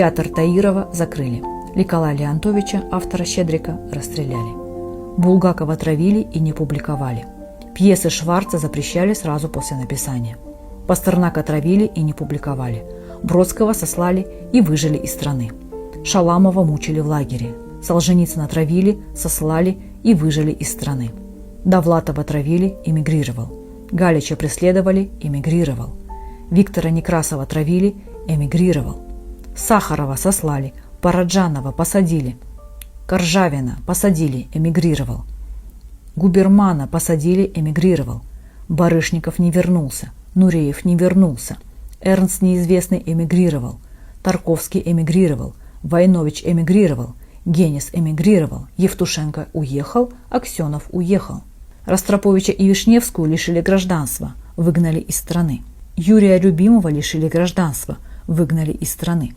Театр Таирова закрыли. Николая Леонтовича, автора «Щедрика», расстреляли. Булгакова травили и не публиковали. Пьесы Шварца запрещали сразу после написания. Пастернака травили и не публиковали. Бродского сослали и выжили из страны. Шаламова мучили в лагере. Солженицына травили, сослали и выжили из страны. Довлатова травили, эмигрировал. Галича преследовали, эмигрировал. Виктора Некрасова травили, эмигрировал. Сахарова сослали, Параджанова посадили. Коржавина посадили, эмигрировал. Губермана посадили, эмигрировал. Барышников не вернулся, Нуреев не вернулся. Эрнст неизвестный эмигрировал. Тарковский эмигрировал. Войнович эмигрировал. Генис эмигрировал. Евтушенко уехал. Аксенов уехал. Ростроповича и Вишневскую лишили гражданства, выгнали из страны. Юрия Любимова лишили гражданства, выгнали из страны.